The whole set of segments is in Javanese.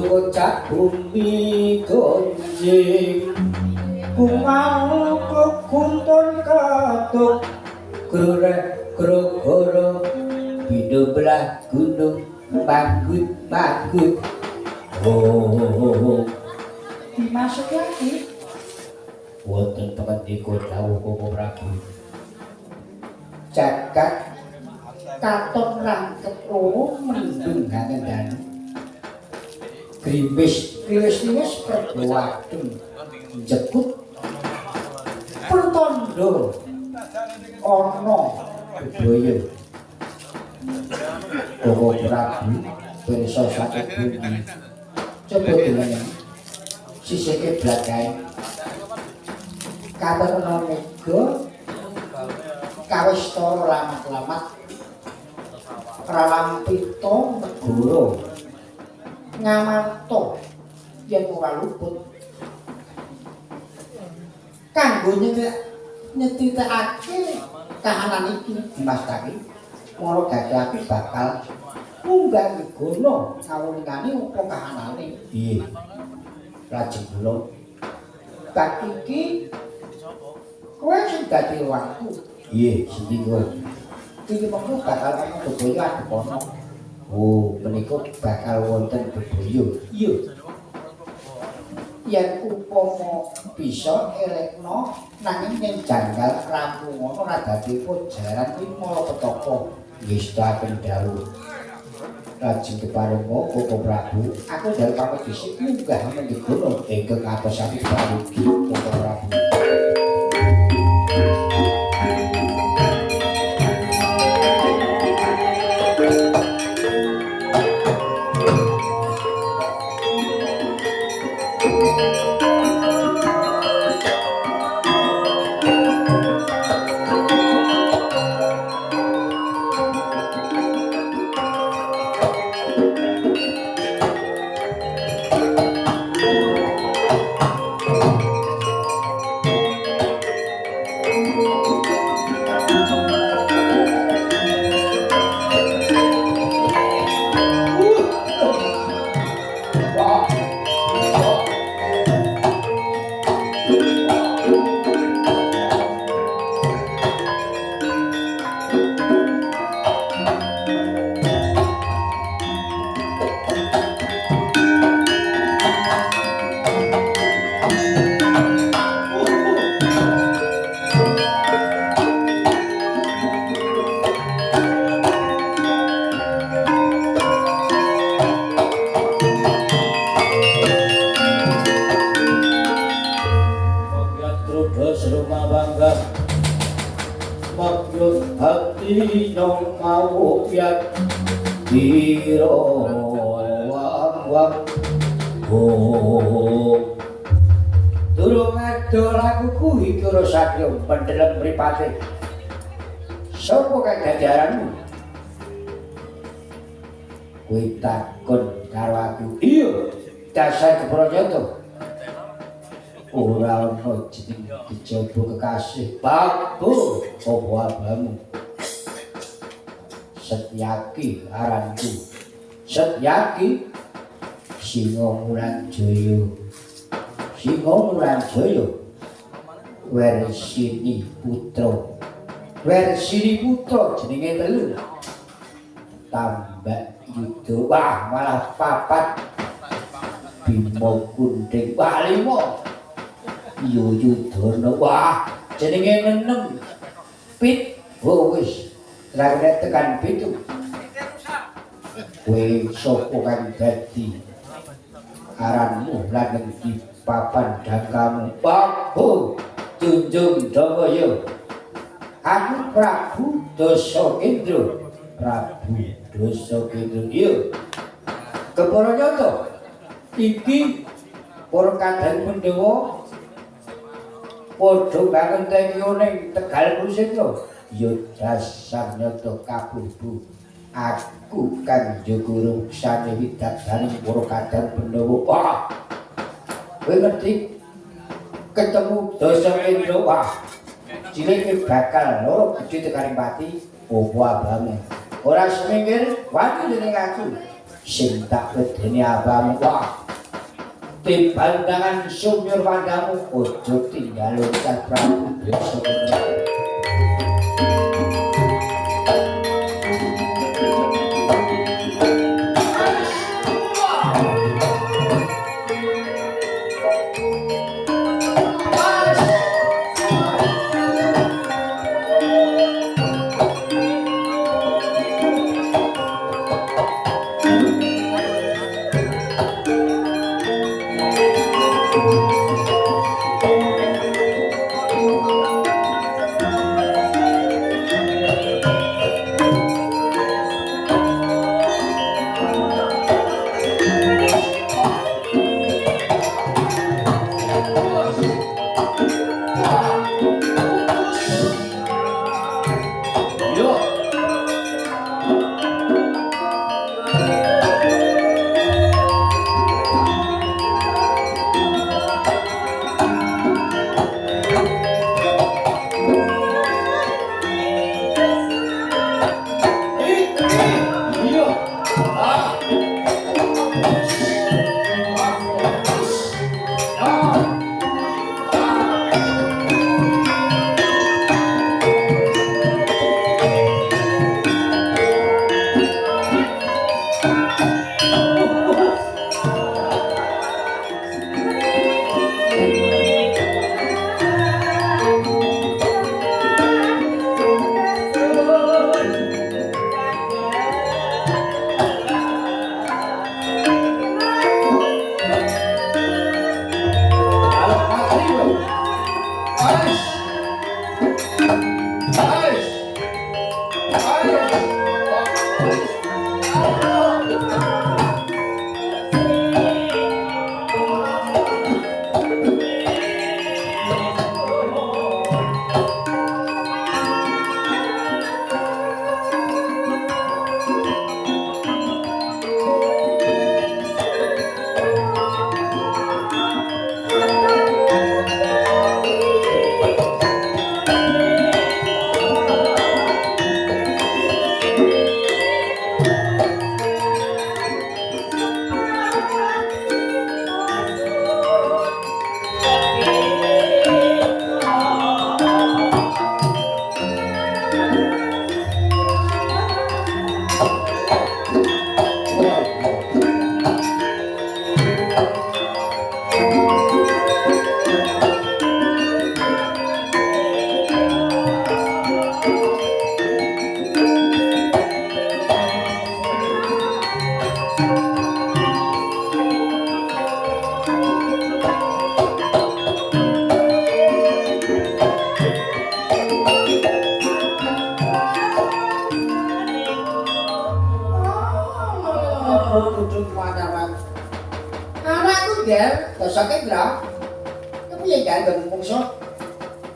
Kocak bumi gonjing kumau kuntun katuk grorek grogoro bido belah gunung manggut manggut dimasuk lagi wonten pangandika dawuh Bapak Prabu cakak katon rangkep loro mendung ngangendani Grimis berdoaken jebut pertondo ana budaya Bapak Prabu pirsa saking bumi coba dilenyeng sisike blagae kawerna mega kawistara lamat-lamat pralampita negara ngamanto yen ora luput kanggo nyetitekake kahanan iki dimastaki para gagah bakal munggah gono ngawulingane apa kahanane piye lajeng kula bab iki kowe sing dadi waktu nggih sendika iki mengko bakal ana bebaya adepono. Oh, menika bakal wonten bebaya. Iya. Yen upama bisa elekno nanging yen janggal rampung ngono ora dadi pojaran iki mala petaka nggih sedaken dawuh. Lajeng keparenga Bapak Prabu, aku dalem pamit dhisik munggah menika ingkang atosake pramugi Bapak Prabu. Nyong mau piat biro wang durung ado lakuku iki ora sakya pendelem mripate sapa kae ganjaranmu kowe takon karo aku iya dasar kepranyata ora ana jeneng kejaba kekasih babu apa abamu Setyaki aranku Setyaki Singa Mulan Jaya Wersini Putra jenenge telu tambak yuda wah malah papat Bima Kunting wah 5 Yuyudana wah jenenge 6 pit wis Lakukan tekan pintu. Kowe sapa kang dadi aranmu lan di papan dangkamu Prabu Junjung Dawaya aku Prabu Dasakendra iya kepara nyata iki para kadang Pandhawa padha ngenteni ning Tegal Kusutra ya dasar nyata kabubu aku kan Jogoro sane widadaning para kadang Pandhawa wah kowe ngerti ketemu Dasakendra wah cilike bakal loro gedhe tekaning pati opo abame ora semingkir wani dening aku sing tak wedeni abame wah timbangan sumyur wandamu ojo tinggal loncat Prabu Dasakendra Dasakendra, kepiye gandeng mungsuh?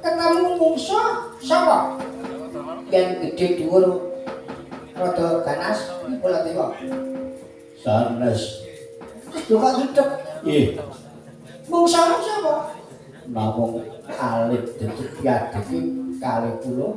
Ketemu mungsuh sapa? Yen gedhe dhuwur rada ganas bola dewa. Sanes. Lho kok cecep? Nggih. Mungsuh sapa? Namung alit detik yadiki kalih kula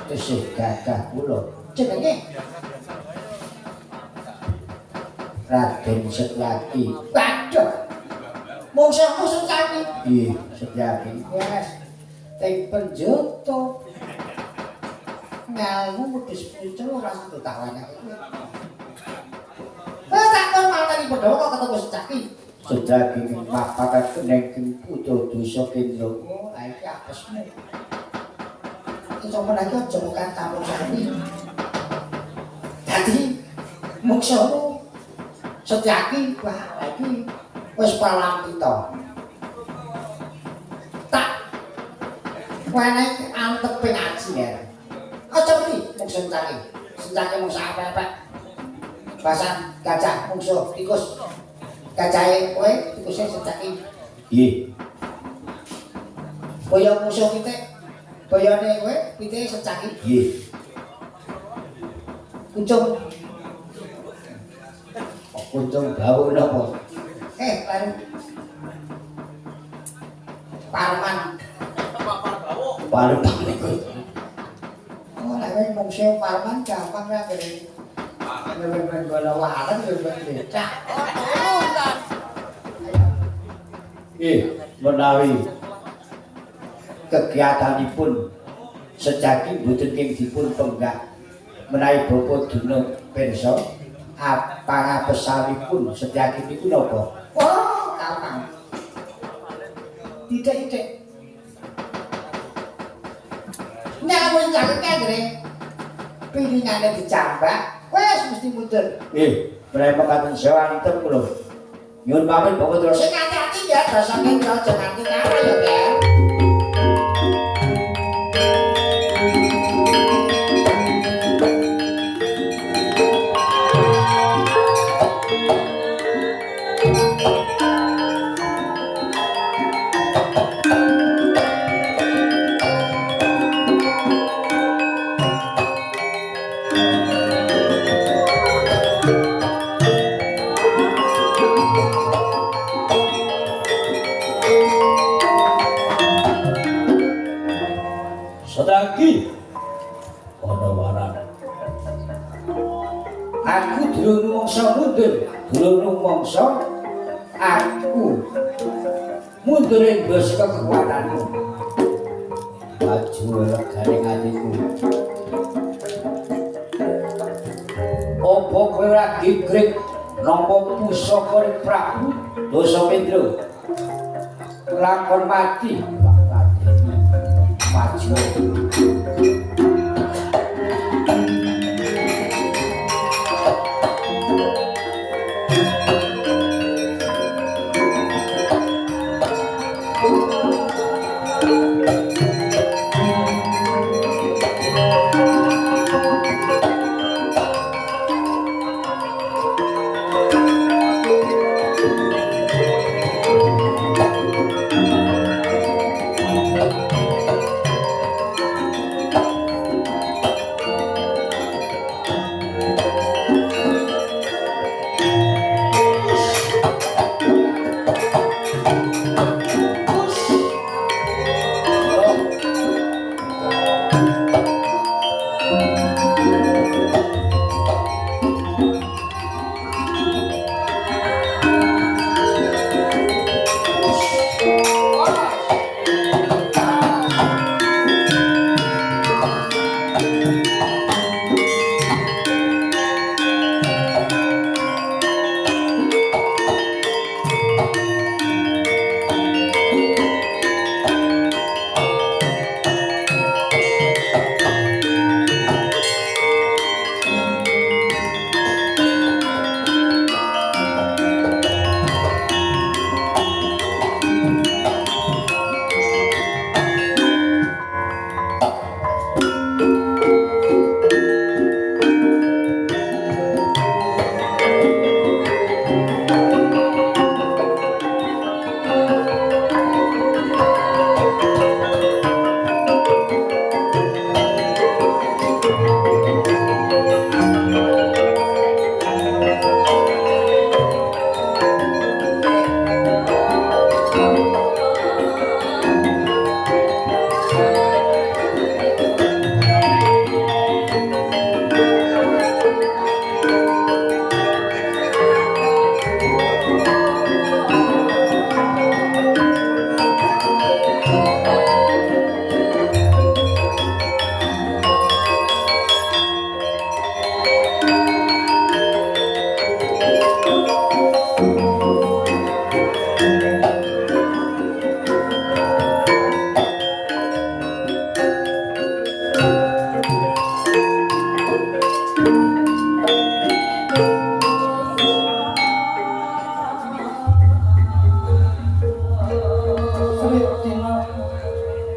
tesih gagah kula. Jenenge Raden Setyaki. Waduh. Mungsuh-mungsuh Setyaki. Nggih, Setyaki. Wes. Teng penjoto. Ngalmu wedhus pucul ora sida tak wanake. Wes tak kon mantani Pandhawa kok ketemu Setyaki. Setyaki mapakaken ing putra Dasakendra. Oh, la iki apesmu. Iki sampeyan iki aja mukan tamu sami. Dadi mungsuhmu Sejaki wah iki wis palang kita. Tak wenehi antep ngaji ya. Aja iki mung sencake. Sencake mung sak-apek. Basan gajah mungsuh tikus. Gajahe kowe tikuse sencake. Nggih. Kaya musuh pitik. Bayane kowe pitike sencake. Nggih. Kucung. Kucung bau napa? Paru. Parman. Paru niku. Oh, lek mungsuh parman gampang ra kene. Ben gono wareng ben becak. Menawi kegiatanipun sejaki mboten ing dipun penggak menawi bapa dina pirsa apa pesalipun sejaki niku napa? Oh, gampang. Titik-titik. Nek wis jangkek ngene. Pilingane dicambak, wis mesti mundur. Menawi mekaten sewanten kula. Nyuwun pamit Bapak terus sing hati-hati ya, dasane aja nganti karo ya, Ger. Sedaki ana waran. Aku durung rumangsa mundur, durung rumangsa aku mundurin bos kekuatanmu. Maju garing atiku. Apa kowe ora digrek nampa pusaka Prabu Dasamendra? Lakon mati, maju.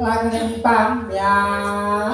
langit pamyat